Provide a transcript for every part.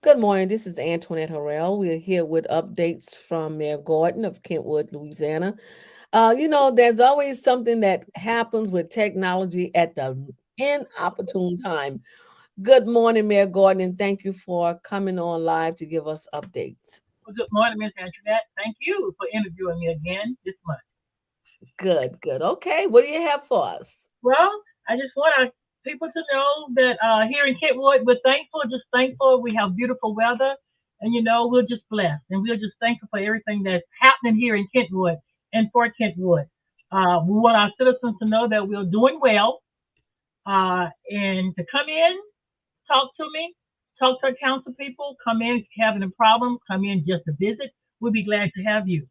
Good morning. This is Antoinette Harrell. We're here with updates from Mayor Gordon of Kentwood, Louisiana. There's always something that happens with technology at the inopportune time. Good morning, Mayor Gordon, and thank you for coming on live to give us updates. Well, good morning, Miss Antoinette. Thank you for interviewing me again this month. Good, good. Okay, what do you have for us? Well, I just want our people to know that here in Kentwood, we're thankful, just thankful. We have beautiful weather, and we're just blessed, and we're just thankful for everything that's happening here in Kentwood and for Kentwood. We want our citizens to know that we're doing well, and to come in, talk to me, talk to our council people, come in if you're having a problem, come in just to visit. We'll be glad to have you.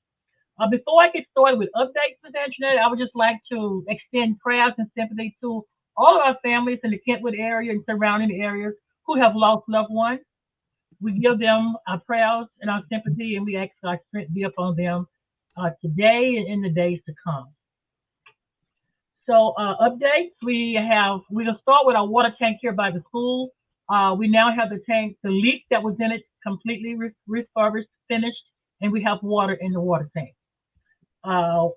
Before I get started with updates, Ms. Antoinette, I would just like to extend prayers and sympathy to all of our families in the Kentwood area and surrounding areas who have lost loved ones. We give them our prayers and our sympathy, and we ask God's strength be upon them today and in the days to come. So, updates, we'll start with our water tank here by the school. We now have the tank, the leak that was in it completely refurbished, finished, and we have water in the water tank. Uh,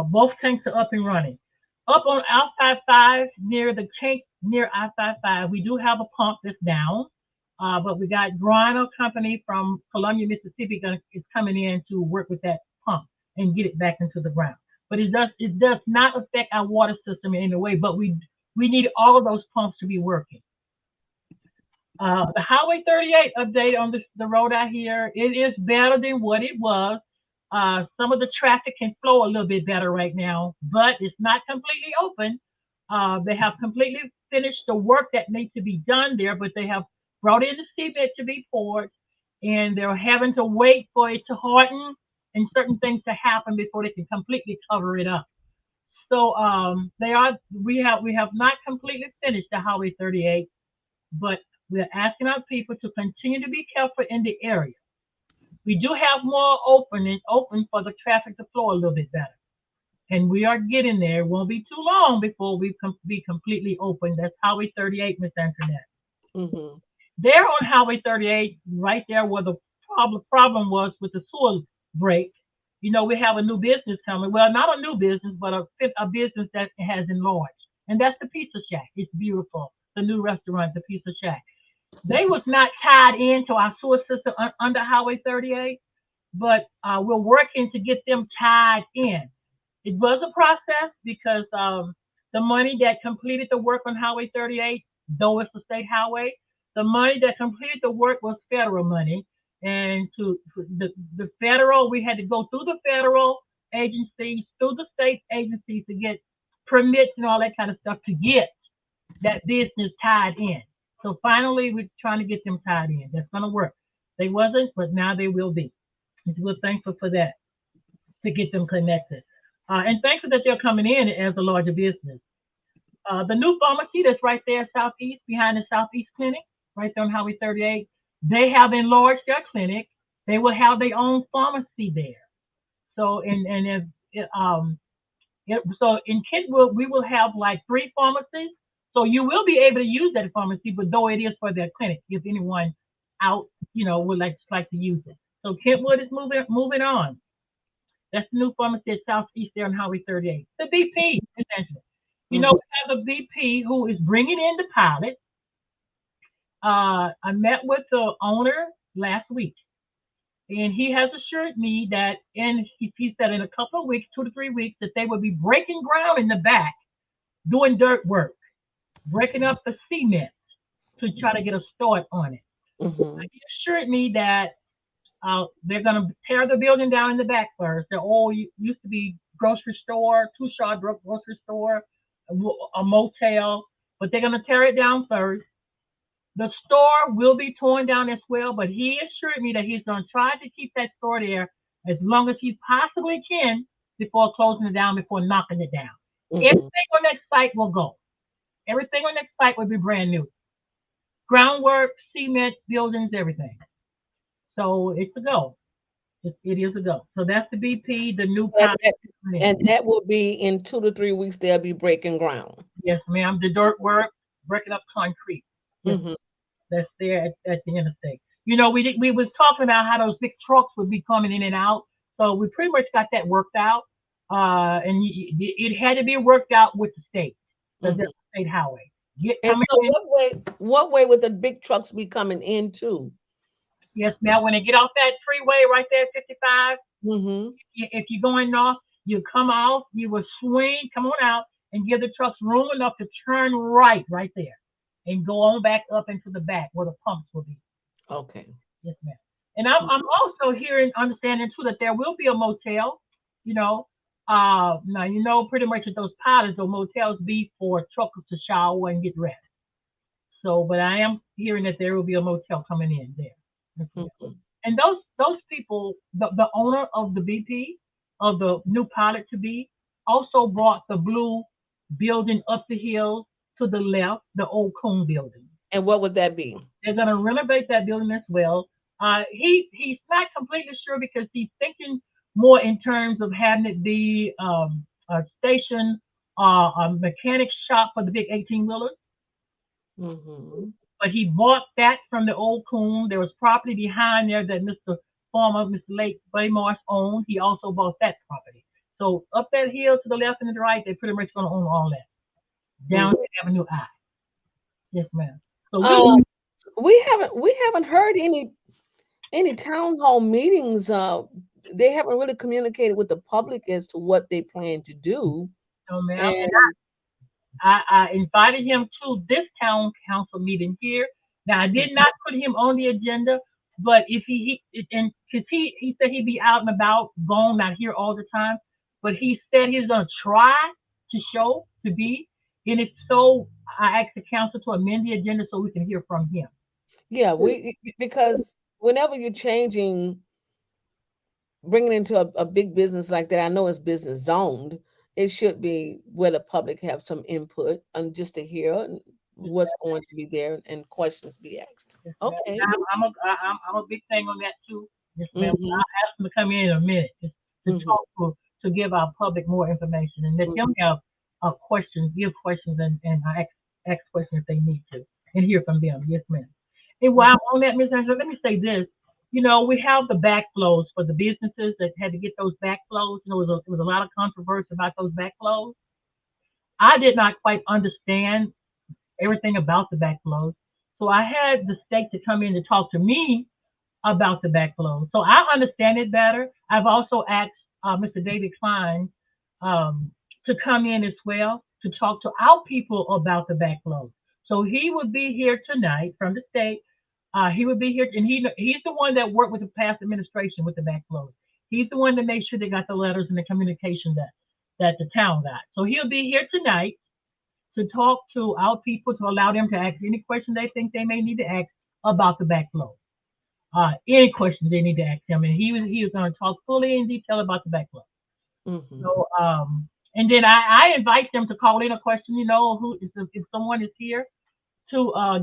both tanks are up and running. Up on I-55 near the tank near I-55, we do have a pump that's down, but we got Griner Company from Columbia, Mississippi, is coming in to work with that pump and get it back into the ground. But it does not affect our water system in any way. But we need all of those pumps to be working. The Highway 38 update on the road out here, it is better than what it was. Some of the traffic can flow a little bit better right now, but it's not completely open. They have completely finished the work that needs to be done there, but they have brought in the cement to be poured, and they're having to wait for it to harden and certain things to happen before they can completely cover it up. So we have not completely finished the Highway 38, but we're asking our people to continue to be careful in the area. We do have more open for the traffic to flow a little bit better. And we are getting there. It won't be too long before we be completely open. That's Highway 38, Miss Antoinette. Mm-hmm. There on Highway 38, right there where the problem was with the sewer break, we have a new business coming. Well, not a new business, but a business that has enlarged. And that's the Pizza Shack. It's beautiful. The new restaurant, the Pizza Shack. They was not tied into our sewer system under Highway 38, but we're working to get them tied in. It was a process because the money that completed the work on Highway 38, though it's a state highway, the money that completed the work was federal money. And the federal, we had to go through the federal agencies, through the state agencies to get permits and all that kind of stuff to get that business tied in. So finally, we're trying to get them tied in. That's going to work. They wasn't, but now they will be. And we're thankful for that to get them connected. And thankful that they're coming in as a larger business. The new pharmacy that's right there southeast, behind the Southeast Clinic, right there on Highway 38, they have enlarged their clinic. They will have their own pharmacy there. So so in Kentwood, we will have like three pharmacies. So you will be able to use that pharmacy, but though it is for their clinic, if anyone out, would like to use it. So Kentwood is moving on. That's the new pharmacy at Southeast there on Highway 38. The BP, essentially. Mm-hmm. We have a BP who is bringing in the pilot. I met with the owner last week, and he has assured me that he said in a couple of weeks, 2 to 3 weeks, that they will be breaking ground in the back, doing dirt work, breaking up the cement to try to get a start on it. Mm-hmm. He assured me that they're going to tear the building down in the back first. The old used to be grocery store, two-shot grocery store, a motel, but they're going to tear it down first. The store will be torn down as well, but he assured me that he's going to try to keep that store there as long as he possibly can before closing it down, before knocking it down. Mm-hmm. Everything on that site will go. Everything on that site will be brand new. Groundwork, cement, buildings, everything. So it's a go. It is a go. So that's the BP, the new And pilot. that, and that will be in 2 to 3 weeks. They'll be breaking ground. Yes, ma'am. The dirt work, breaking up concrete. Yes, Mm-hmm. that's there at the interstate. we was talking about how those big trucks would be coming in and out. So we pretty much got that worked out. And it had to be worked out with the state because Hmm. that's a state highway. Get And coming so in. what way would the big trucks be coming into? Yes, now when they get off that freeway right there, 55, Mm-hmm. if you're going north, you come out, you will swing, come on out, and give the trucks room enough to turn right there, and go on back up into the back where the pumps will be. Okay. Yes, ma'am. And I'm also hearing, understanding too that there will be a motel. You know, now pretty much at those pilots, those motels be for truckers to shower and get rest. So, but I am hearing that there will be a motel coming in there as well. Mm-hmm. And those people, the owner of the BP of the new pilot to be, also brought the blue building up the hill to the left, the old Coon building. And what would that be? They're going to renovate that building as well. He's not completely sure because he's thinking more in terms of having it be a station, a mechanic shop for the big 18 wheelers. Mm-hmm. But he bought that from the old coon. There was property behind there that Mr. Lake Baymars owned. He also bought that property. So up that hill to the left and to the right, they're pretty much going to own all that down to Avenue I. Yes, ma'am. So we'll Uh, we haven't heard any town hall meetings. They haven't really communicated with the public as to what they plan to do. know, ma'am. And And I invited him to this town council meeting here. Now I did not put him on the agenda, but if and because he said he'd be out and about, gone, not here all the time. But he said he's gonna try to show to be. And if so, I asked the council to amend the agenda so we can hear from him. yeah, we because whenever you're changing, bringing into a big business like that, I know it's business zoned. It should be where the public have some input and just to hear what's going to be there and questions be asked. Yes, ma'am. Okay. I'm a big thing on that too. Yes, ma'am. Mm-hmm. I'll ask them to come in a minute to Mm-hmm. talk to give our public more information and let them have questions, give questions, and ask questions if they need to, and hear from them. Yes, ma'am. And while I'm on that, Ms. Angela, let me say this. We have the backflows for the businesses that had to get those backflows. There was a lot of controversy about those backflows. I did not quite understand everything about the backflows. So I had the state to come in to talk to me about the backflow. So I understand it better. I've also asked Mr. David Klein to come in as well to talk to our people about the backflow. So he would be here tonight from the state. He would be here, and he's the one that worked with the past administration with the backflows. He's the one that made sure they got the letters and the communication that the town got. So he'll be here tonight to talk to our people to allow them to ask any question they think they may need to ask about the backflow. Any questions they need to ask him, and he was going to talk fully in detail about the backlog. Mm-hmm. So and then I invite them to call in a question. Who if someone is here to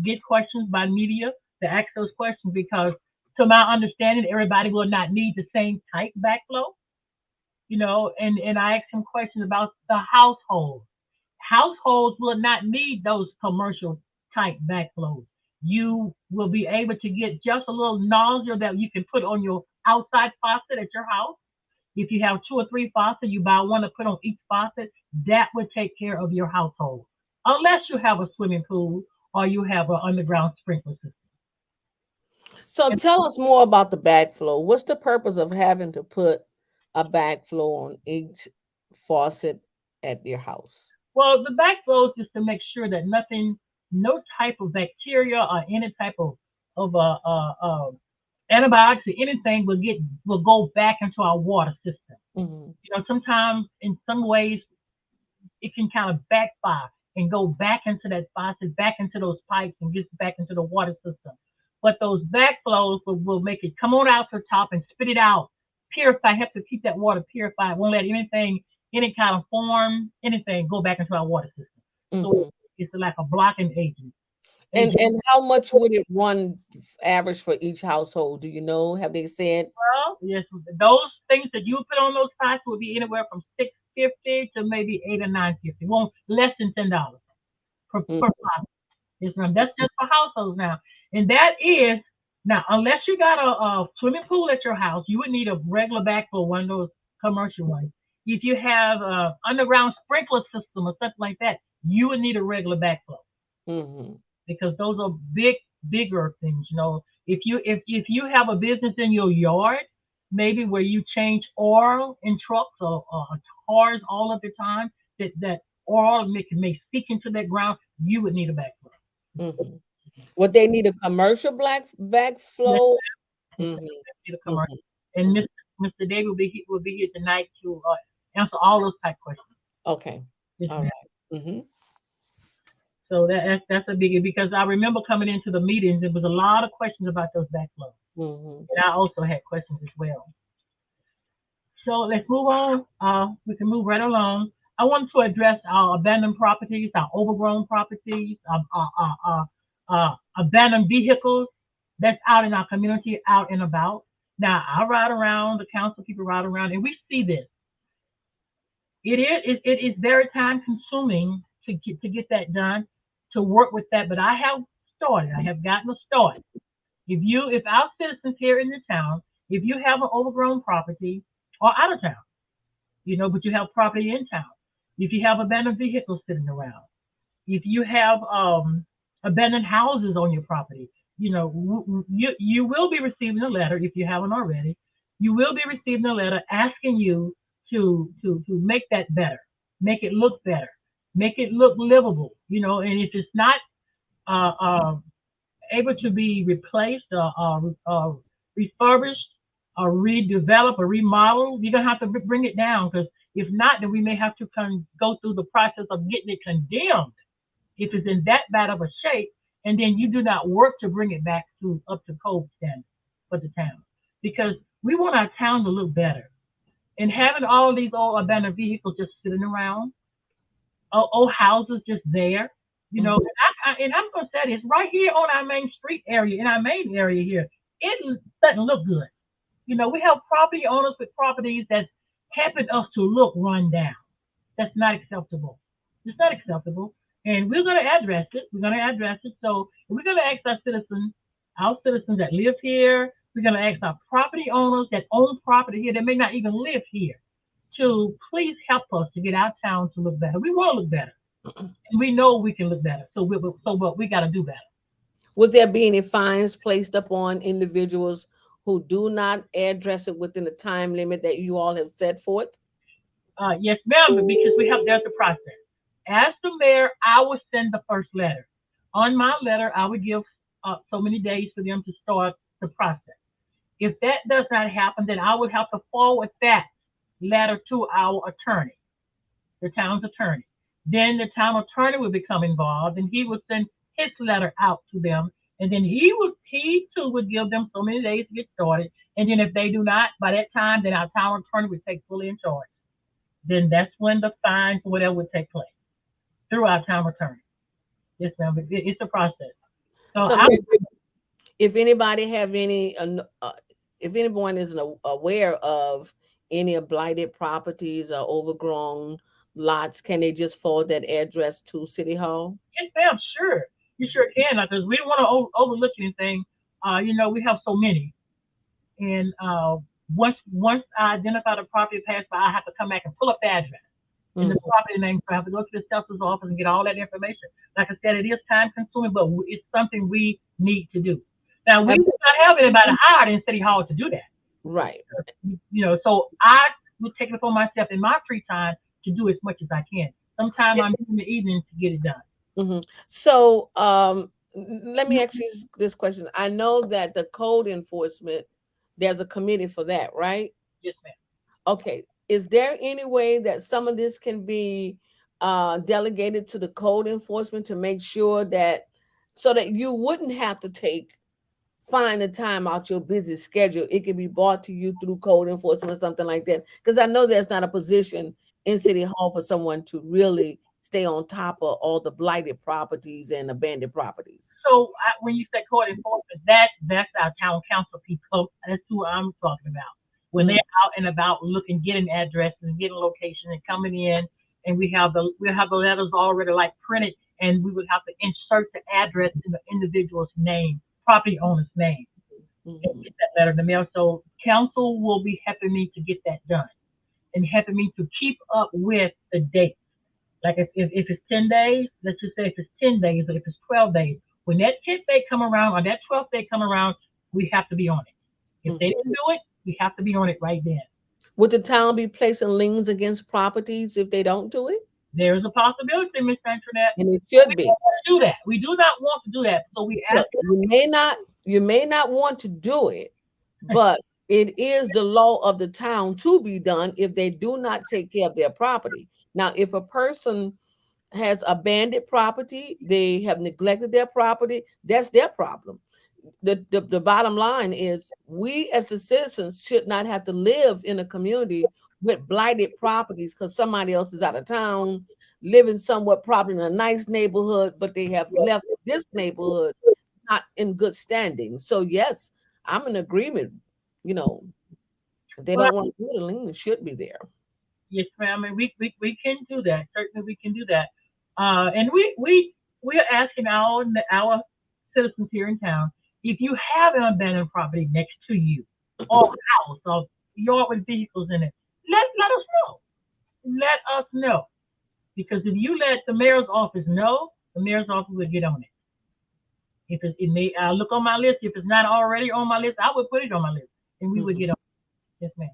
get questions by media to ask those questions because to my understanding, everybody will not need the same type backflow. And I asked him questions about the household. Households will not need those commercial type backflows. You will be able to get just a little nozzle that you can put on your outside faucet at your house. If you have two or three faucets, you buy one to put on each faucet. That would take care of your household, unless you have a swimming pool or you have an underground sprinkler system. So And, tell us more about the backflow. What's the purpose of having to put a backflow on each faucet at your house? well, the backflow is just to make sure that nothing, no type of bacteria or any type of antibiotics or anything will go back into our water system. Mm-hmm. Sometimes in some ways it can kind of backfire and go back into that faucet, back into those pipes, and get back into the water system. But those backflows will make it come on out to the top and spit it out, purify, have to keep that water purified, won't let anything, any kind of form, anything go back into our water system. So Mm-hmm. it's like a blocking agent. And how much would it run average for each household? Do you know? Have they said? Well, yes, those things that you put on those pipes will be anywhere from 650 to maybe 8 or 950. Won't less than $10 per Mm-hmm. pipe. Yes, ma'am. That's just for households now, and that is Now, unless you got a swimming pool at your house, you would need a regular backflow, one of those commercial ones. If you have a underground sprinkler system or something like that, you would need a regular backflow Mm-hmm. because those are bigger things. If you have a business in your yard, maybe where you change oil in trucks or cars all of the time, that oil may seep into that ground, you would need a backflow. Mm-hmm. Would they need a commercial black Yes, backflow? yes, Mm-hmm. need a commercial. Mm-hmm. And Mm-hmm. Mr. David will be here tonight to answer all those type questions. Okay. Yes, All ma'am. right. Mm-hmm. So that's a biggie because I remember coming into the meetings. There was a lot of questions about those backflows, Mm-hmm. and I also had questions as well. So let's move on. We can move right along. I want to address our abandoned properties, our overgrown properties, abandoned vehicles that's out in our community, out and about. Now, I ride around, the council people ride around, and we see this. It is very time consuming to get that done, to work with that. But I have started. I have gotten a start. If our citizens here in the town, if you have an overgrown property or out of town, but you have property in town. If you have abandoned vehicles sitting around, if you have abandoned houses on your property, you will be receiving a letter if you haven't already. You will be receiving a letter asking you to make that better, make it look better, make it look livable. And if it's not uh, uh, able to be replaced or refurbished or redeveloped or remodeled, you're gonna have to bring it down because if not, then we may have to go through the process of getting it condemned if it's in that bad of a shape, and then you do not work to bring it back to up to code standards for the town because we want our town to look better. And having all of these old abandoned vehicles just sitting around, old houses just there. Mm-hmm. And I'm going to say this right here on our main street area, in our main area here, it doesn't look good. We have property owners with properties that's helping us to look run down. That's not acceptable. It's not acceptable. And we're going to address it. We're going to address it. So we're going to ask our citizens that live here, we're going to ask our property owners that own property here that may not even live here to please help us to get our town to look better. We want to look better. And we know we can look better. So what we got to do better. Would there be any fines placed upon individuals who do not address it within the time limit that you all have set forth? Yes, ma'am, but because there's a process. As the mayor, I will send the first letter. On my letter, I would give so many days for them to start the process. If that does not happen, then I would have to forward that letter to our attorney, the town's attorney. Then the town attorney would become involved, and he would send his letter out to them, and then he too would give them so many days to get started. And then if they do not, by that time, then our town attorney would take fully in charge. Then that's when the fines or whatever would take place through our town attorney. Yes, ma'am. It's a process. So So, I'm Mary, if anybody have any, if anyone is aware of any blighted properties or overgrown lots, can they just forward that address to City Hall? yes, ma'am. Sure, you sure can, because we don't want to overlook anything. We have so many, and once I identify the property passed by, I have to come back and pull up the address and the Mm-hmm. property name. So I have to go to the assessor's office and get all that information. Like I said, it is time consuming, but it's something we need to do. Now we Have, do not have anybody hired in City Hall to do that. right. So I will take it upon myself in my free time to do as much as I can. Sometime I'm in the evening to get it done. Hmm. So, let me ask you this question. I know that the code enforcement, there's a committee for that, right? Yes, ma'am. Okay. Is there any way that some of this can be delegated to the code enforcement to make sure that, so that you wouldn't have to find the time out your busy schedule? It can be brought to you through code enforcement or something like that. Because I know there's not a position in City Hall for someone to really stay on top of all the blighted properties and abandoned properties. So when you say court enforcement, that's our town council people. That's who I'm talking about. When they're Mhm. out and about looking, getting addresses, getting location, and coming in, and we have the letters already like printed, and we would have to insert the address in the individual's name, property owner's name. and Mhm. get that letter in the mail. So council will be helping me to get that done and helping me to keep up with the date. Like if it's 10 days, let's just say if it's 10 days, or if it's 12 days, when that 10th day come around or that 12th day come around, we have to be on it. If they Mhm. didn't do it, we have to be on it right then. Would the town be placing liens against properties if they don't do it? There is a possibility, Miss Antoinette, And it but should we don't be. want to do that. We do not want to do that. So we ask Look, you may not want to do it, but it is the law of the town to be done if they do not take care of their property. Now, if a person has abandoned property, they have neglected their property, that's their problem. The bottom line is we as the citizens should not have to live in a community with blighted properties because somebody else is out of town, living somewhat probably in a nice neighborhood, but they have left this neighborhood not in good standing. So yes, I'm in agreement. You know, if they well, don't want to do it, a lien should be there. yes, ma'am, and we can do that. Certainly, we can do that. And we are asking our citizens here in town if you have an abandoned property next to you, or house, or yard with vehicles in it. Let us know. Let us know, because if you let the mayor's office know, the mayor's office will get on it. If it may, I'll look on my list. If it's not already on my list, I would put it on my list, and we would Mhm. get on. Yes, ma'am.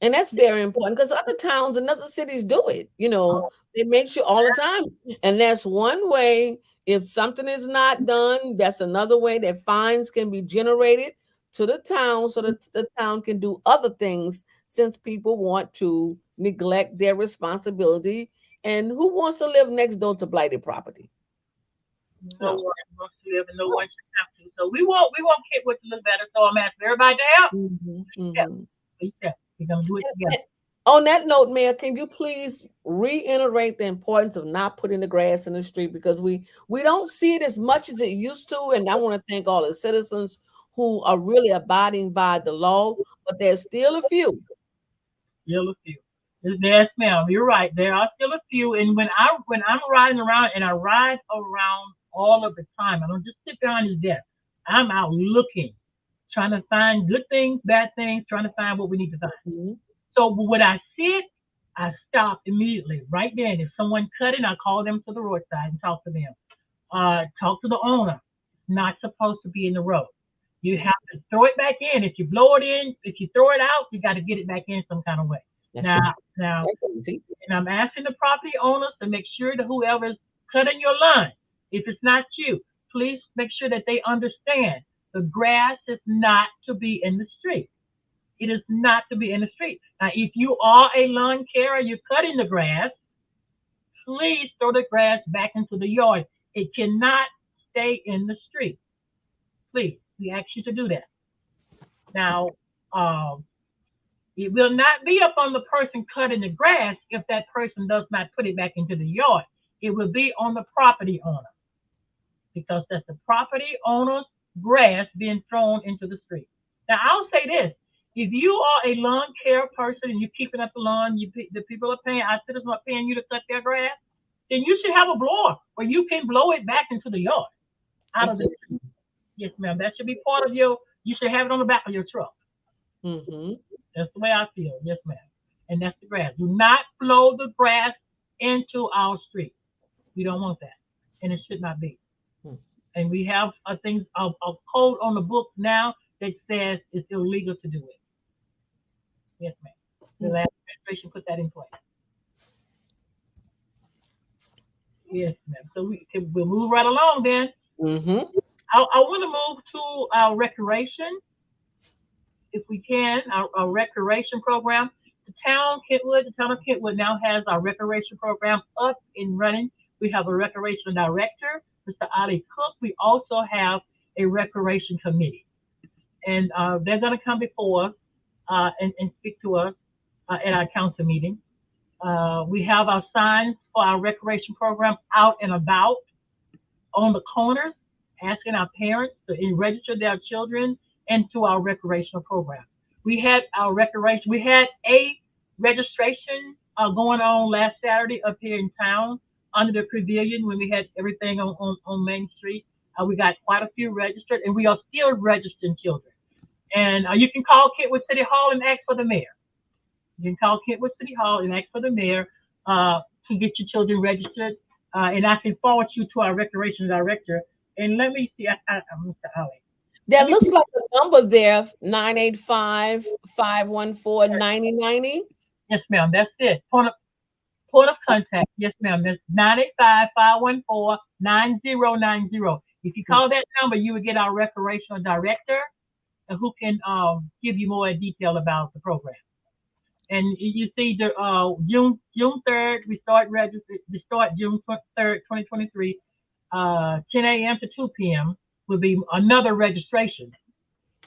And that's very important because other towns and other cities do it. They make sure all the time. And that's one way. If something is not done, that's another way that fines can be generated to the town so that the town can do other things since people want to neglect their responsibility. And who wants to live next door to blighted property? No No. one wants to live, and no No. one should have to. So we want Kentwood to look better. So I'm asking everybody to help. Hmm. Help. Hmm. Please help. We're gonna do it together. On that note, Mayor, can you please reiterate the importance of not putting the grass in the street because we don't see it as much as it used to, and I want to thank all the citizens who are really abiding by the law, but there's still a few. Still a few. Yes, ma'am. You're right. There are still a few. And when I'm riding around, and I ride around all of the time, I don't just sit behind his desk. I'm out looking, trying to find good things, bad things, trying to find what we need to find. Mhm. So when I see it, I stop immediately. Right then, if someone cutting, I call them to the roadside and talk to them. Talk to the owner. It's not supposed to be in the road. You Mhm. have to throw it back in. If you blow it in, if you throw it out, you got to get it back in some kind of way. That's Now, right. now, That's easy. and I'm asking the property owners to make sure that whoever's cutting your lawn, if it's not you, please make sure that they understand the grass is not to be in the street. It is not to be in the street. Now, if you are a lawn carer, you're cutting the grass, please throw the grass back into the yard. It cannot stay in the street. Please, we ask you to do that. Now, um, it will not be up on the person cutting the grass if that person does not put it back into the yard. It will be on the property owner, because that's the property owner's grass being thrown into the street. Now, I'll say this. If you are a lawn care person and you're keeping up the lawn, the people are paying, our citizens are paying you to cut their grass, then you should have a blower where you can blow it back into the yard, out of the street. Exactly. Yes, ma'am. That should be part of you should have it on the back of your truck. Hmm. That's the way I feel. Yes, ma'am. And that's the grass. Do not blow the grass into our street. We don't want that. And it should not be. And we have a code on the books now that says it's illegal to do it. Yes, ma'am. The last administration put that in place. Yes, ma'am. So we'll move right along then. Hmm. I want to move to our recreation, if we can, our recreation program. The town of Kentwood now has our recreation program up and running. We have a recreation director, Mr. Ali Cook. We also have a recreation committee, and they're going to come before us and speak to us at our council meeting. We have our signs for our recreation program out and about on the corners, asking our parents to register their children into our recreational program. We had a registration going on last Saturday up here in town under the pavilion when we had everything on Main Street. We got quite a few registered, and we are still registering children. And you can call Kentwood City Hall and ask for the mayor. You can call Kentwood City Hall and ask for the mayor uh, to get your children registered. And I can forward you to our recreation director. And let me see, Mr. Ali. There Let me looks see. like a number there, 985-514-9090. Yes, ma'am. That's it. Point of contact. Yes, ma'am. That's 985-514-9090. If you call that number, you will get our recreational director who can give you more detail about the program. And you see the June 3rd, we start June 3rd, 2023, 10 a.m. to 2 p.m. will be another registration.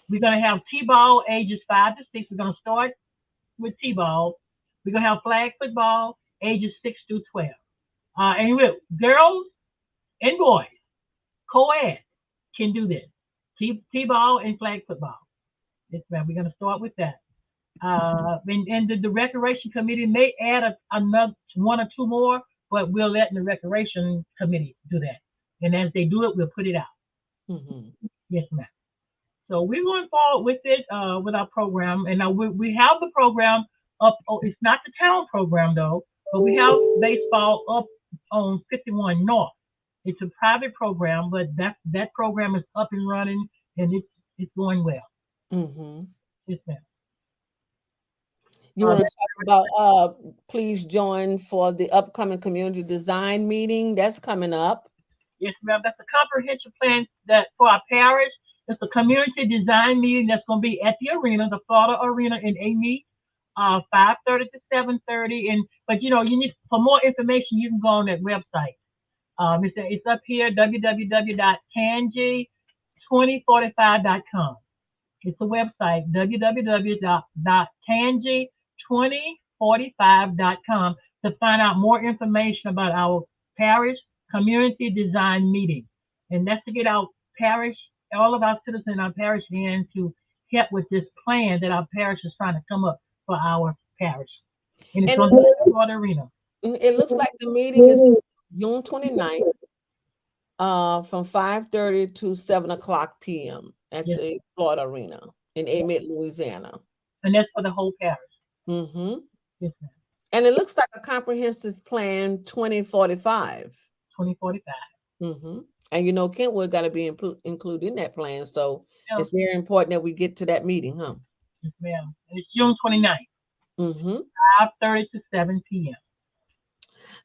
We're going to have T-ball ages 5 to 6. We're going to start with T-ball. We're going to have flag football ages 6 through 12. And with girls and boys, co-ed can do this. T-ball and flag football. Yes, ma'am. We're going to start with that. And the recreation committee may add another one or two more, but we'll let the recreation committee do that. And as they do it, we'll put it out. Mhm. Yes, ma'am. So we're going forward with it with our program, and we have the program up. Oh, it's not the town program though, but we have baseball up on 51 North. It's a private program, but that program is up and running, and it's going well. Mhm. Yes, ma'am. You want to That's talk about please join for the upcoming community design meeting that's coming up. Yes, ma'am. That's a comprehensive plan that for our parish. It's a community design meeting that's going to be at the arena, the Florida Arena in Amy, 5:30 to 7:30. And but you need for more information, you can go on that website. It's up here www.tangy2045.com. It's a website, www.tangy2045.com, to find out more information about our parish community design meeting. And that's to get our parish, all of our citizens in our parish in to help with this plan that our parish is trying to come up for our parish. And it's And going to be at the Florida Arena. it looks like the meeting is June 29th, from 5:30 to 7 o'clock p.m. at Yes, the Florida Arena in Amite, Louisiana. and that's for the whole parish. Hmm. Yes, ma'am. And it looks like a comprehensive plan 2045. 2045. Hmm. And Kentwood got to be included in that plan. So Yeah, it's very important that we get to that meeting, huh? yes, ma'am. And it's June 29th, Hmm. 5:30 to 7 p.m.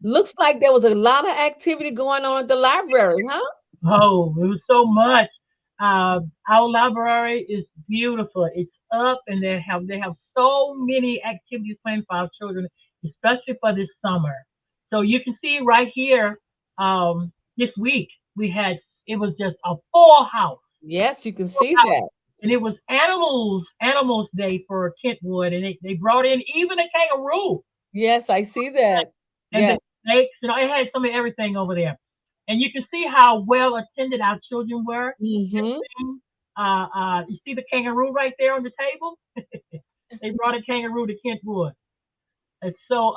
Looks like there was a lot of activity going on at the library, huh? Oh, it was so much. Our library is beautiful. It's up, and they have so many activities planned for our children, especially for this summer. So you can see right here, this week we had it was just a Yes, you can full see house, that. and it was animals day for Kentwood, and they brought in even a kangaroo Yes, I see that. and the Yes. snakes. It had some of everything over there. And you can see how well attended our children were. Hmm. You see the kangaroo right there on the table? They brought a kangaroo to Kentwood. And so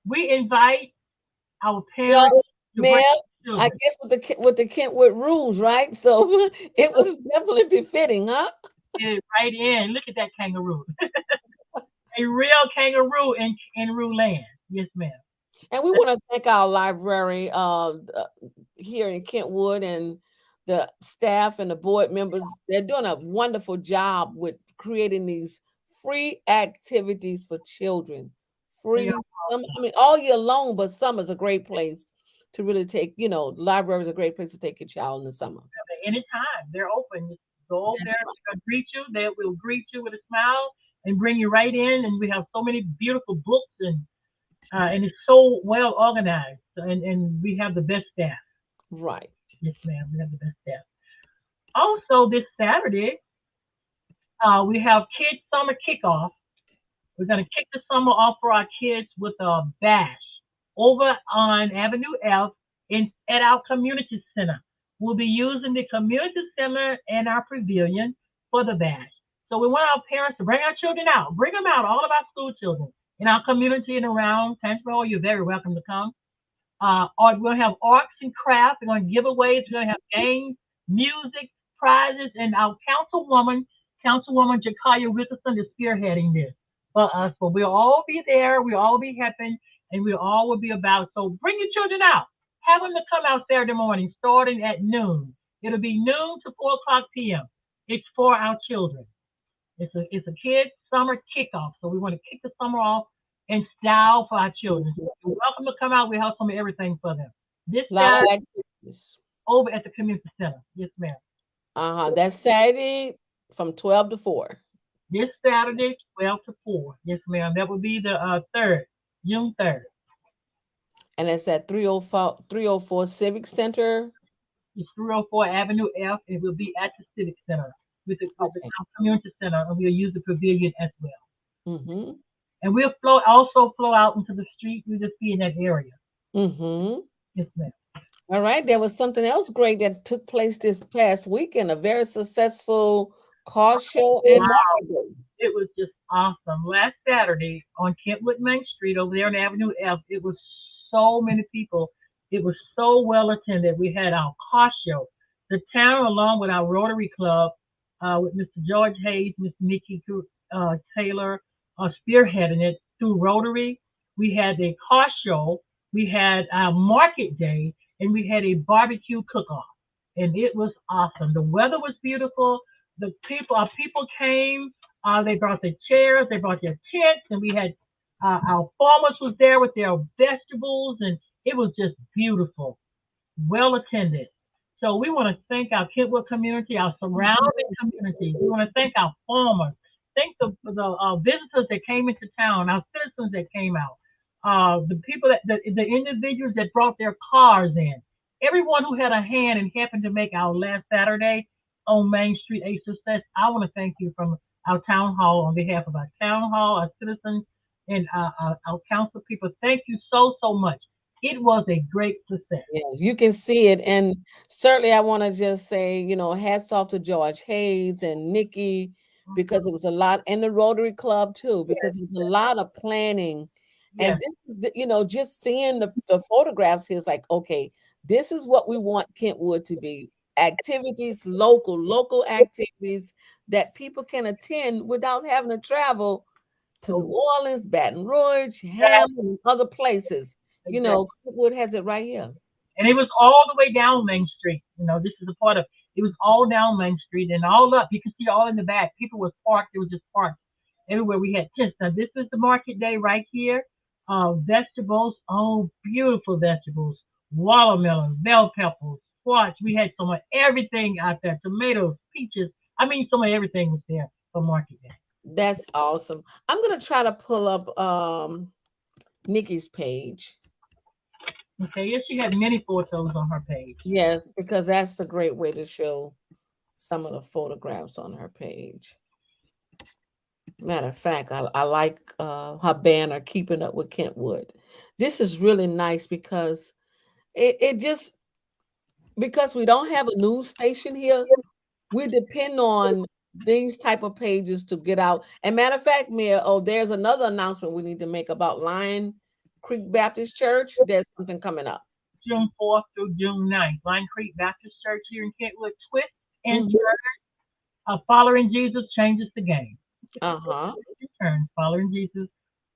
we invite our parents Well, to bring Mel, I children. guess with the Kentwood rules, right? So it was definitely befitting, huh? Get it right in. Look at that kangaroo. A real kangaroo in Rue Land. Yes, ma'am. And we want to thank our library here in Kentwood and the staff and the board members. They're doing a wonderful job with creating these free activities for children. They are Free, I mean, all year long, but summer's a great place to really take, the library is a great place to take your child in the summer. anytime. They're open. Just go over there. That's right. They'll greet you. They will greet you with a smile and bring you right in. And we have so many beautiful books, and it's so well organized. And we have the best staff. Right. Yes, ma'am. We have the best staff. Also, this Saturday, we have Kids Summer Kickoff. We're going to kick the summer off for our kids with a bash over on Avenue F at our community center. We'll be using the community center and our pavilion for the bash. So we want our parents to bring our children out. Bring them out, all of our school children in our community and around Tangipahoa. You're very welcome to come. We're going to have arts and crafts. We're going to give aways. We're going to have games, music, prizes, and our councilwoman Councilwoman Jakaya Wilkerson is spearheading this for us. But we'll all be there. We'll all be happy, and we'll all will be about. So bring your children out. Have them to come out Saturday morning, starting at noon. It'll be noon to 4 o'clock p.m. It's for our children. It's a kid summer kickoff. So we want to kick the summer off in style for our children. So you're welcome to come out. We have some of everything for them. This A lot of Saturday activities. over at the community center. Yes, ma'am. That's Saturday from 12 to 4. This Saturday, 12 to 4. Yes, ma'am. That will be the 3rd, June 3rd. And it's at 304 Civic Center. It's 304 Avenue F. It will be at the Civic Center with the Okay. community center, and we'll use the pavilion as well. Mm-hmm. And we'll flow out into the street. We'll just be in that area. Mm-hmm. Yes, ma'am. All right. There was something else great that took place this past weekend. A very successful car show and market. It was just awesome. Last Saturday on Kentwood Main Street over there on Avenue F, it was so many people. It was so well attended. We had our car show. The town, along with our Rotary Club, with Mr. George Hayes, Miss Nikki Taylor, spearheading it through Rotary. We had a car show. We had our market day, and we had a barbecue cook-off, and it was awesome. The weather was beautiful. Our people came. They brought their chairs, they brought their tents, and we had our farmers was there with their vegetables, and it was just beautiful, well attended. So we want to thank our Kentwood community, our surrounding communities. We want to thank our farmers, thank the visitors that came into town, our citizens that came out, the people the individuals that brought their cars in, everyone who had a hand and happened to make our last Saturday on Main Street a success. I want to thank you from our town hall on behalf of our town hall, our citizens, and our council people. Thank you so much. It was a great success. Yes, you can see it. And certainly I want to just say, hats off to George Hayes and Nikki because it was a lot, and the Rotary Club too, Yes, because it was a lot of planning. And yes, this is, just seeing the photographs here is like, okay, this is what we want Kentwood to be. Activities, local activities that people can attend without having to travel to New so Orleans, Baton Rouge, that Hammond, and other places. exactly. Kentwood has it right here. And it was all the way down Main Street. This is a part of it was all down Main Street and all up. You can see all in the back. People was parked. It was just parked everywhere. We had tents. Now this is the market day right here. Vegetables, oh beautiful vegetables, watermelon, bell peppers, squash. We had some of everything out there. Tomatoes, peaches. I mean, some of everything was there for market day. That's awesome. I'm gonna try to pull up Nikki's page. Okay, yes, she had many photos on her page. Yes, because that's a great way to show some of the photographs on her page. Matter of fact, I like her banner, Keeping Up with Kentwood. This is really nice because it just because we don't have a news station here, we depend on these type of pages to get out. And matter of fact, Mia, there's another announcement we need to make about Lion Creek Baptist Church. There's something coming up. June 4th through June 9th. Line Creek Baptist Church here in Kentwood. Twist and Mhm. following Jesus changes the game. Uh-huh. Turn. Following Jesus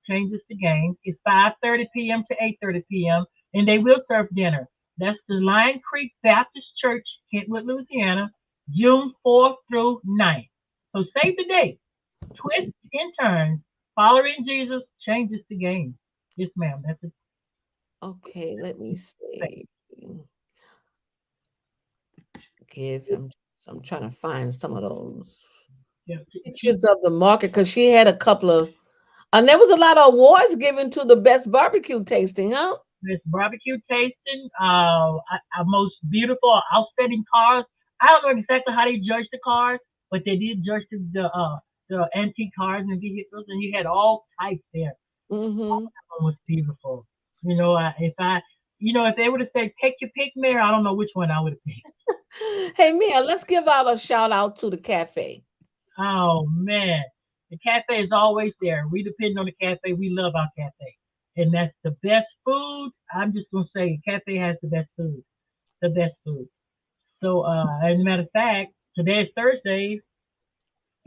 changes the game. It's 5:30 p.m. to 8:30 p.m. and they will serve dinner. That's the Lion Creek Baptist Church, Kentwood, Louisiana, June 4th through 9th. So save the date. Twist and turns. Following Jesus changes the game. Yes, ma'am. That's a Okay, let me thing. see. Give I'm trying to find some of those Yeah. pictures of the market because she had a couple of and there was a lot of awards given to the best barbecue tasting, huh? There's barbecue tasting, our most beautiful, outstanding cars. I don't know exactly how they judge the cars, but they did judge the antique cars and vehicles, and you had all types there. Mm-hmm. That one was beautiful. If they would have said take your pick, Mayor, I don't know which one I would have picked. Hey Mia, let's give out a shout out to the cafe. Oh man, the cafe is always there. We depend on the cafe. We love our cafe, and that's the best food. I'm just gonna say, cafe has the best food. The best food. So, as a matter of fact, today is Thursday,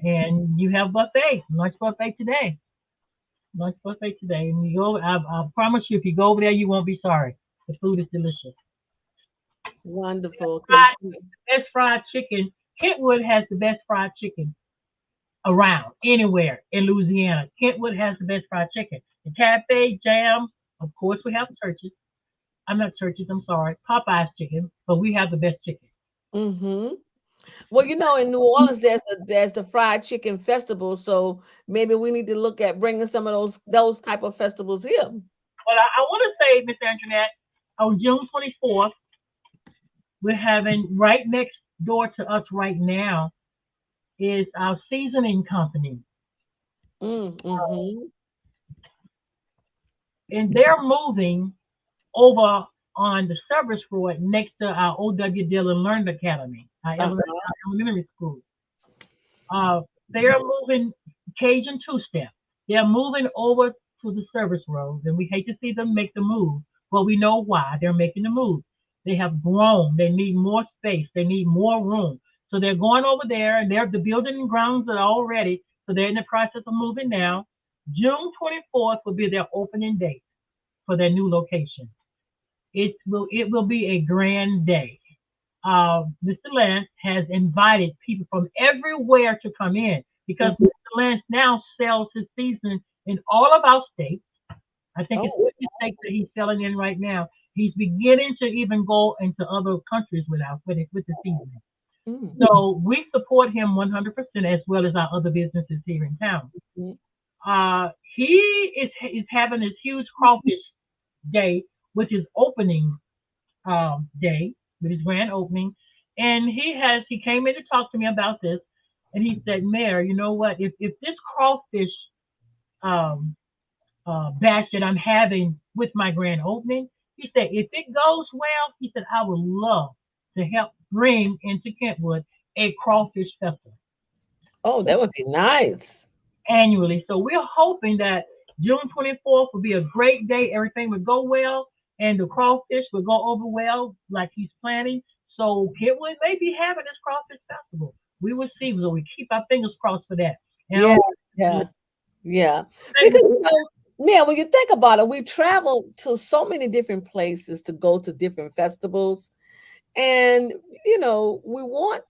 and you have buffet, lunch buffet today. Lunch buffet today. And you go, I promise you, if you go over there, you won't be sorry. The food is delicious. Wonderful. Best fried chicken. Kentwood has the best fried chicken around anywhere in Louisiana. Kentwood has the best fried chicken. The cafe, jams, of course, we have churches. I'm not churches, I'm sorry. Popeye's chicken, but we have the best chicken. Mm-hmm. Well, in New Orleans, there's the fried chicken festival, so maybe we need to look at bringing some of those type of festivals here. But I want to say, Miss Antoinette, on June 24th, we're having right next door to us right now is our seasoning company. Mm-hmm. And they're moving over on the service road next to our O.W. Dillon Learning Academy, our Uh-huh. elementary school. They're moving Cajun two step. They're moving over to the service road, and we hate to see them make the move, but we know why they're making the move. They have grown. They need more space. They need more room. So they're going over there, and the building and grounds are all ready. So they're in the process of moving now. June 24th will be their opening date for their new location. It will be a grand day. Mr. Lance has invited people from everywhere to come in because Mm-hmm. Mr. Lance now sells his season in all of our states. I think it's Oh. 50 states that he's selling in right now. He's beginning to even go into other countries with the season. Mm-hmm. So we support him 100% as well as our other businesses here in town. He is having this huge crawfish day with his opening day, with his grand opening, and he came in to talk to me about this, and he said, Mayor, you know what? If this crawfish um, batch that I'm having with my grand opening, he said, if it goes well, he said, I would love to help bring into Kentwood a crawfish festival Oh, that would be nice. annually. So we're hoping that June 24th will be a great day. Everything will go well, and the crawfish will go over well, like he's planning. So Kentwood may be having this crawfish festival. We will see. So we keep our fingers crossed for that. And I Yeah, want to yeah, yeah. thank Because Mr. yeah, when you think about it, we travel to so many different places to go to different festivals, and we want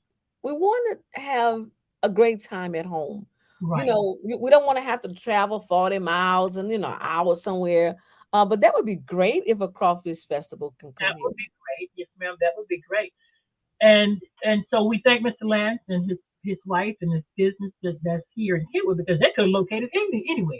to have a great time at home. Right. We don't want to have to travel 40 miles and hours somewhere. But that would be great if a crawfish festival can come That here. would be great. Yes, ma'am. That would be great. And so we thank Mr. Lance and his wife and his business that's here in Kentwood because they could have located anywhere.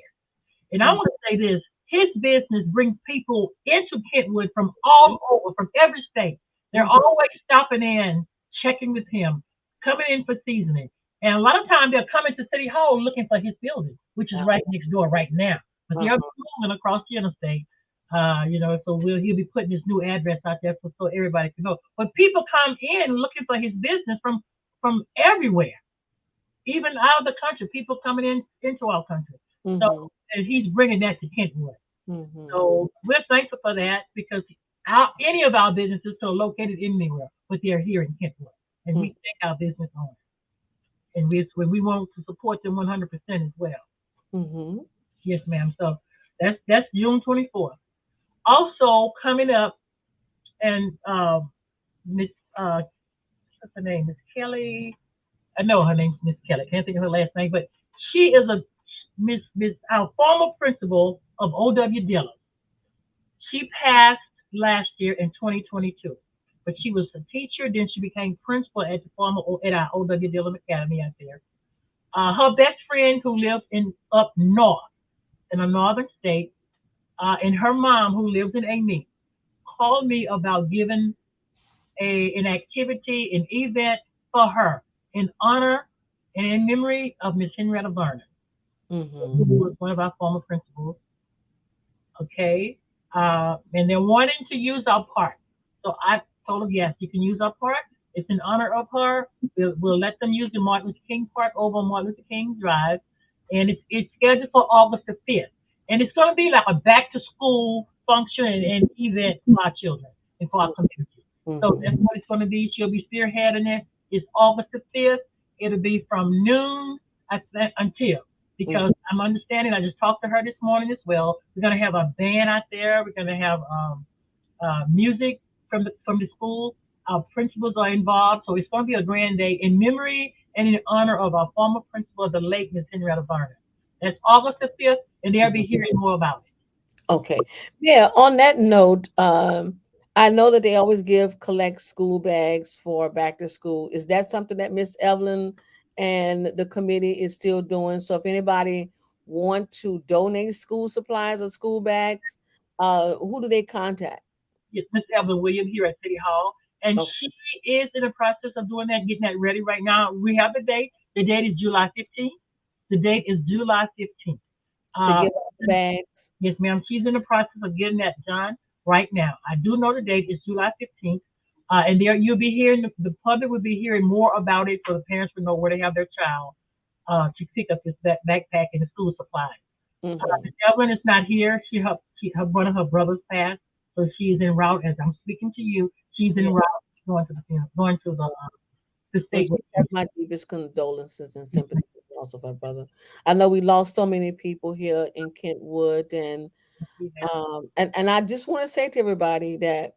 And I Mm, want to say this: his business brings people into Kentwood from all over, from every state. They're mhm. always stopping in, checking with him, coming in for seasoning. And a lot of times they're coming to City Hall looking for his building, which is Uh, right next door right now. But they're uh-huh. moving across the interstate. So he'll be putting his new address out there so everybody can know. But people come in looking for his business from everywhere, even out of the country. People coming in into our country. So Mhm. and he's bringing that to Kentwood. Mhm. So we're thankful for that because any of our businesses are located anywhere, but they're here in Kentwood, and we Mm, take our business on, and we want to support them 100% as well. mhm. Yes, ma'am. So that's June 24th. Also coming up, and Miss what's her name? Miss Kelly. I know her name's Miss Kelly. Can't think of her last name, but she is a Miss our former principal of O.W. Dillon. She passed last year in 2022, but she was a teacher. Then she became principal at the former at our O.W. Dillon Academy out there. Her best friend who lives in up north in a northern state, and her mom who lives in Amy called me about giving an activity, an event for her in honor and in memory of Miss Henrietta Vernon, who Mhm. was one of our former principals. Okay, and they're wanting to use our park. So I told them, yes, you can use our park. It's in honor of her. We'll let them use the Martin Luther King Park over on Martin Luther King Drive, and it's scheduled for August the 5th. And it's going to be like a back to school function and event for our children and for our community. So Mhm. that's what it's going to be. She'll be spearheading it. It's August the 5th. It'll be from noon until, Mm, because I'm understanding. I just talked to her this morning as well. We're gonna have a band out there. We're gonna have music from the school. Our principals are involved, so it's going to be a grand day in memory and in honor of our former principal, the late Miss Henrietta Varner. That's August the 5th, and they'll be mhm. hearing more about it. Okay. Yeah, on that note, I know that they always give collect school bags for back to school. Is that something that Miss Evelyn and the committee is still doing? So if anybody want to donate school supplies or school bags, who do they contact? Yes, Miss Evelyn Williams here at City Hall, and Okay. she is in the process of doing that, getting that ready right now. We have the date. The date is July 15th. The date is July 15th. To Uh, give out the bags. yes, ma'am. She's in the process of getting that done right now. I do know the date is July 15th. And there you'll be hearing, the public will be hearing more about it, so the parents will know where to have their child to pick up this backpack and the school supplies. Hmm. Evelyn is not here. Her one of her brothers passed, so she's en route. As I'm speaking to you, she's en Yeah. route going to the funeral, going to the Well, state. she has my deepest condolences and sympathy for the loss of her brother. I know we lost so many people here in Kentwood, and I just want to say to everybody that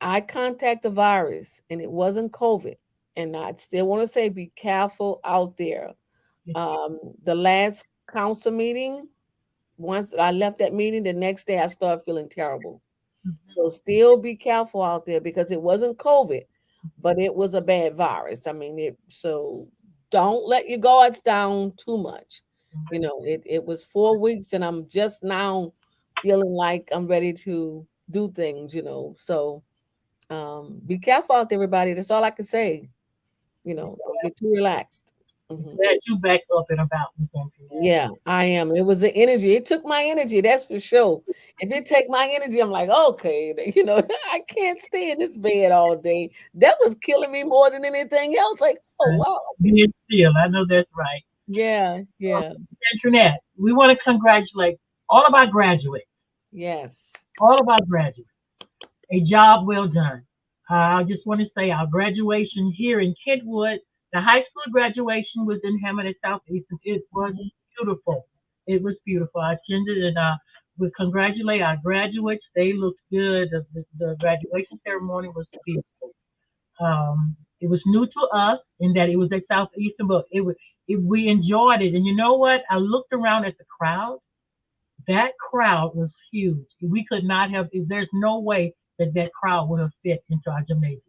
I contact the virus and it wasn't COVID. And I still want to say be careful out there. The last council meeting, once I left that meeting, the next day I started feeling terrible. So still be careful out there because it wasn't COVID, but it was a bad virus. I mean, it so don't let your guards down too much. You know, it was 4 weeks and I'm just now feeling like I'm ready to do things, you know. So be careful out there, everybody. That's all I can say. You know, don't get too relaxed. Hmm. Glad you back up and about, Miss Antoinette. Yeah, I am. It was the energy. It took my energy, that's for sure. If it take my energy, I'm like, okay, you know, I can't stay in this bed all day. That was killing me more than anything else. Like, oh Uh, wow. Being still, I know that's right. Yeah, yeah, Antoinette, we want to congratulate all of our graduates, yes. all of our graduates. A job well done. I just want to say our graduation here in Kentwood, the high school graduation was in Hammond at Southeastern. It was Mhm. beautiful. It was beautiful. I attended, and we congratulate our graduates. They looked good. The graduation ceremony was beautiful. It was new to us in that it was at Southeastern, but we enjoyed it. And you know what? I looked around at the crowd. That crowd was huge. We could not have. There's no way that that crowd would have fit into our gymnasium.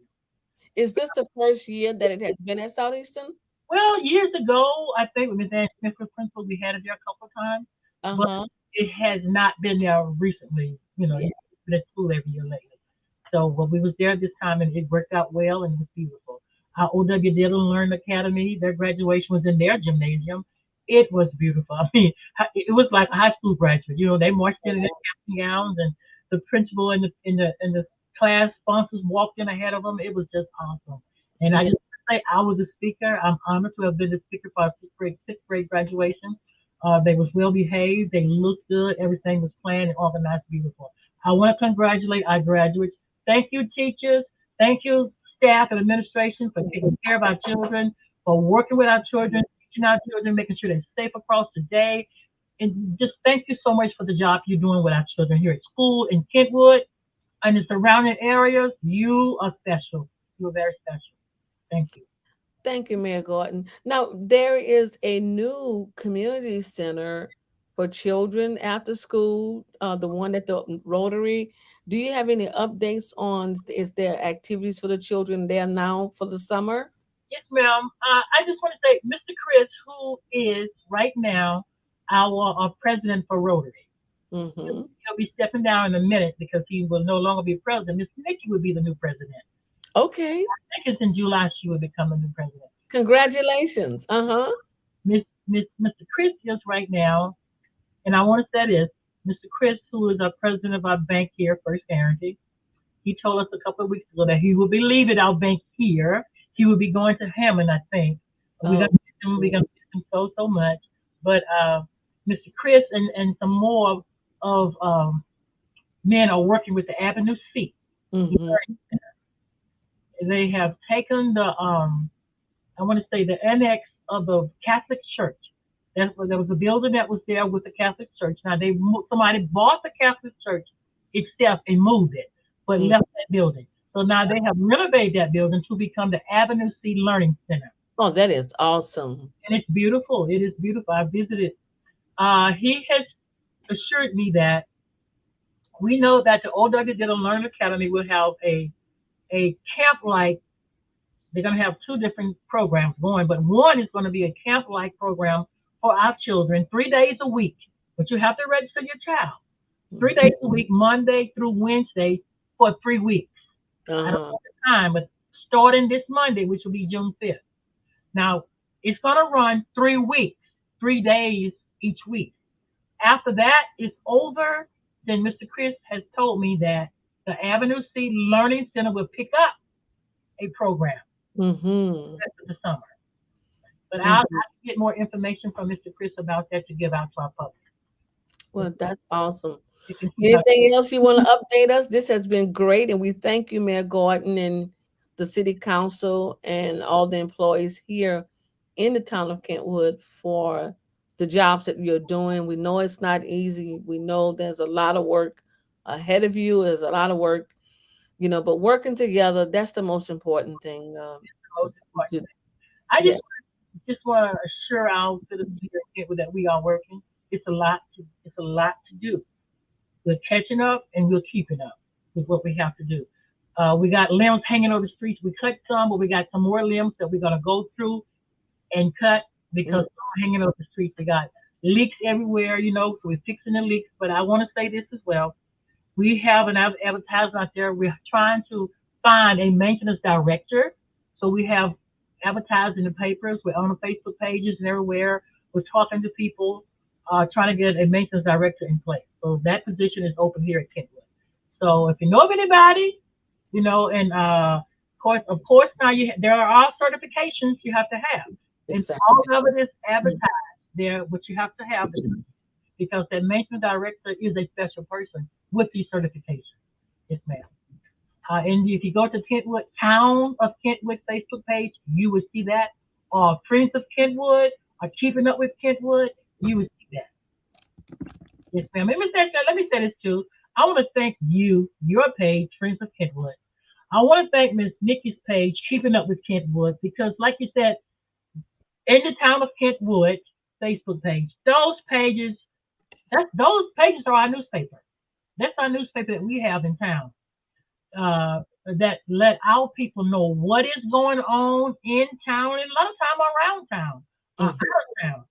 Is this the first year that it has been at Southeastern? Well, years ago, I think with Miss Ann Smith was principal, we had it there a couple of times, but Uh-huh. it has not been there recently. You know, Yeah. it's been at school every year lately. So well, we was there this time, and it worked out well, and it was beautiful. Our OW Dillon Learn Academy, their graduation was in their gymnasium. It was beautiful. I mean, it was like a high school graduate. You know, they marched in their cap and gowns, and the principal and the class sponsors walked in ahead of them. It was just awesome. And I Yeah. just say I was a speaker. I'm honored to have been the speaker for our sixth grade graduation. They was well behaved. They looked good. Everything was planned and organized beautiful. I want to congratulate our graduates. Thank you, teachers. Thank you, staff and administration, for taking care of our children, for working with our children, teaching our children, making sure they're safe across the day. And just thank you so much for the job you're doing with our children here at school in Kentwood and the surrounding areas. You are special. You are very special. Thank you. Thank you, Mayor Gordon. Now, there is a new community center for children after school, the one at the Rotary. Do you have any updates on is there activities for the children there now for the summer? Yes, ma'am. I just want to say, Mr. Chris, who is right now our president for Rotary, Mm-hmm. he'll be stepping down in a minute because he will no longer be president. Miss Nikki will be the new president. Okay. I think it's in July she will become the new president. Congratulations. Uh-huh. Mr. Chris is right now, and I want to say this, Mr. Chris, who is our president of our bank here, First Guarantee, he told us a couple of weeks ago that he will be leaving our bank here. He will be going to Hammond, I think. We're gonna Oh. miss him. We're gonna miss him so much. But Mr. Chris and some more of men are working with the Avenue C. Mm-hmm. They have taken the I want to say the annex of the Catholic Church. There was a building that was there with the Catholic Church. Now somebody bought the Catholic Church itself and moved it, but Mm. left that building. So now they have renovated that building to become the Avenue C Learning Center, Oh, that is awesome. and it's beautiful. It is beautiful. I visited. He has assured me that we know that the OW Digital Learning Academy will have a camp like. They're going to have two different programs going, but one is going to be a camp like program for our children 3 days a week. But you have to register your child 3 days a week, Monday through Wednesday for 3 weeks. I don't Uh-huh. know the time, but starting this Monday, which will be June 5th. Now, it's going to run 3 weeks, 3 days each week. After that is over, then Mr. Chris has told me that the Avenue C Learning Center will pick up a program Mm-hmm. rest of the summer. But I'll Mm-hmm. have to get more information from Mr. Chris about that to give out to our public. If Well, that's awesome. you can keep up. Anything else you want to update us? This has been great, and we thank you, Mayor Gordon, and the City Council, and all the employees here in the town of Kentwood for the jobs that you're doing. We know it's not easy. We know there's a lot of work ahead of you. There's a lot of work, but working together, that's the most important thing. The most important To- thing. I yeah, just want to assure our citizens here in Kentwood that we are working. It's a lot to do. We're catching up and we're keeping up with what we have to do. We got limbs hanging over the streets. We cut some, but we got some more limbs that we're gonna go through and cut because mm, some are hanging over the streets. We got leaks everywhere, so we're fixing the leaks. But I want to say this as well. We have an advertisement out there. We're trying to find a maintenance director. So we have advertised in the papers. We're on the Facebook pages and everywhere. We're talking to people, trying to get a maintenance director in place. So that position is open here at Kentwood. So if you know of anybody, and of course, now there are all certifications you have to have, and exactly. all of it is advertised there. What you have to have because that maintenance director is a special person with these certifications. Yes, ma'am. And if you go to Kentwood, Town of Kentwood Facebook page, you will see that. Or Friends of Kentwood, or Keeping Up with Kentwood, you will see that. Yes, ma'am. Let me say this too. I want to thank you, your page, Friends of Kentwood. I want to thank Miss Nikki's page, Keeping Up with Kentwood, because like you said, in the Town of Kentwood Facebook page, those pages are our newspaper. That's our newspaper that we have in town. That let our people know what is going on in town and a lot of time around town, out Mhm. of town.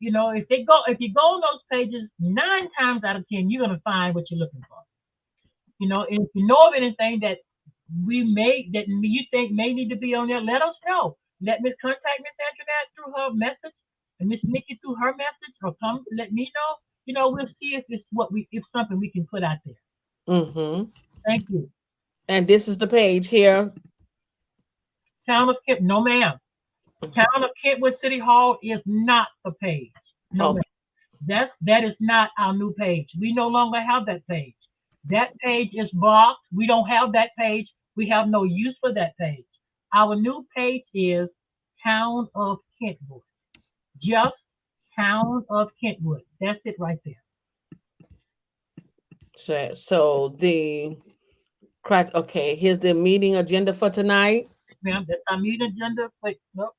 If you go on those pages, 9 times out of 10, you're gonna find what you're looking for. And if you know of anything that you think may need to be on there, let us know. Let Miss contact Miss Antoinette through her message, and Miss Nikki through her message, or come let me know. We'll see if something we can put out there. Mhm. Thank you. And this is the page here. Town of Kent, no ma'am. Town of Kentwood City Hall is not the page. No ma'am. Okay. That is not our new page. We no longer have that page. That page is blocked. We don't have that page. We have no use for that page. Our new page is Town of Kentwood. Just Town of Kentwood. That's it right there. So okay, here's the meeting agenda for tonight. Ma'am, that's our meeting agenda. Wait, no,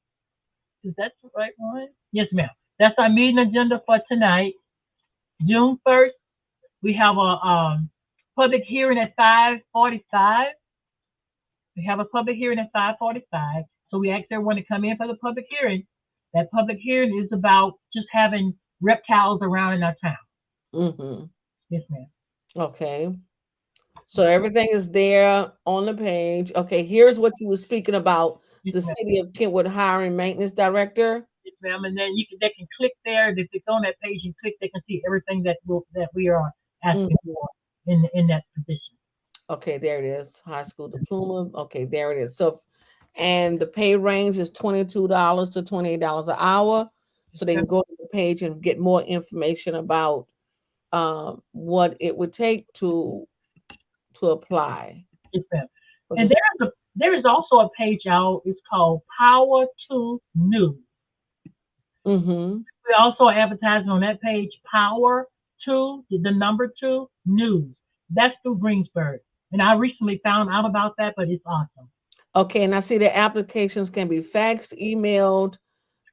is that the right one? Yes, ma'am. That's our meeting agenda for tonight, June 1st. We have a public hearing at 5:45. We have a public hearing at 5:45. So we ask everyone to come in for the public hearing. That public hearing is about just having reptiles around in our town. Mm-hmm. Yes, ma'am. Okay. So everything is there on the page. Okay, here's what you were speaking about, Yes, the ma'am. city of Kentwood hiring maintenance director. Yes, ma'am. And then they can click there. If it's on that page and click, they can see everything that we are asking Mhm. for in that position. Okay, there it is. High school diploma. Okay, there it is. And the pay range is $22 to $28 an hour. Yes, So they ma'am. can go to the page and get more information about what it would take to apply Yes, ma'am. for And this. there is also a page out. It's called Power to News. Mm-hmm. We also advertising on that page Power Two, the number two news. That's through Greensburg. And I recently found out about that, but it's awesome. Okay, and I see the applications can be faxed, emailed,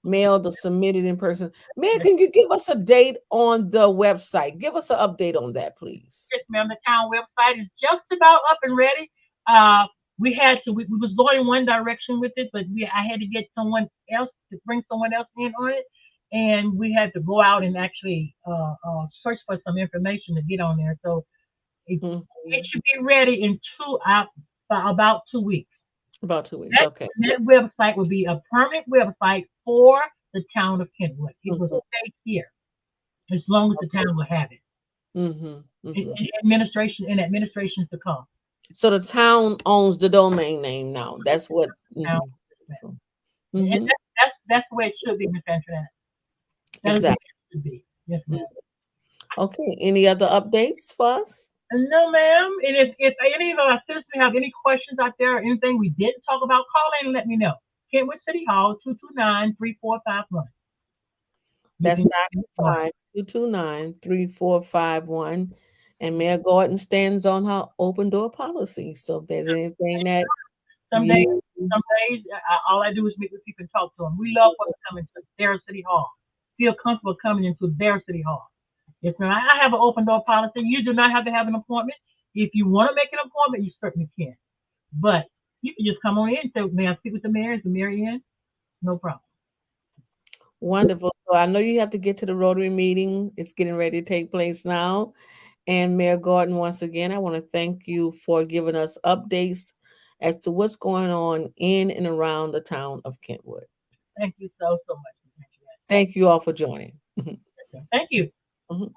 mailed, or submitted in person. Man, Yes, can you give us a date on the website? Give us an update on that, please. yes, ma'am. The town website is just about up and ready. Uh, we was going in one direction with it, but I had to get someone else to bring someone else in on it, and we had to go out and actually search for some information to get on there. So it Mhm. should be ready in by about 2 weeks. About 2 weeks. That Okay. that website will be a permanent website for the town of Kentwood. It will Mhm. stay here as long as the town will have it. Mhm. Mhm. And administrations to come. So the town owns the domain name now. That's what. Now, Mhm. and Mhm. that's the way it should be, Miss Antoinette. That is the way Exactly. it should be. Yes, Mm. ma'am. Okay. Any other updates for us? And no, ma'am. And if any of our citizens have any questions out there or anything we didn't talk about, call in and let me know. Kentwood City Hall, 229-3451. You That's can nine get oh started. five 229 3451. And Mayor Gordon stands on her open door policy. So if there's anything that Some days, you all I do is meet with people and talk to them. We love for them to come into their city hall. Feel comfortable coming into their city hall. Yes, ma'am. I have an open door policy. You do not have to have an appointment. If you want to make an appointment, you certainly can. But you can just come on in and say, "May I speak with the mayor? Is the mayor in?" No problem. wonderful. So I know you have to get to the Rotary meeting. It's getting ready to take place now. And Mayor Gordon, once again, I want to thank you for giving us updates as to what's going on in and around the town of Kentwood. Thank you so much. Thank you all for joining. Thank you. Mhm.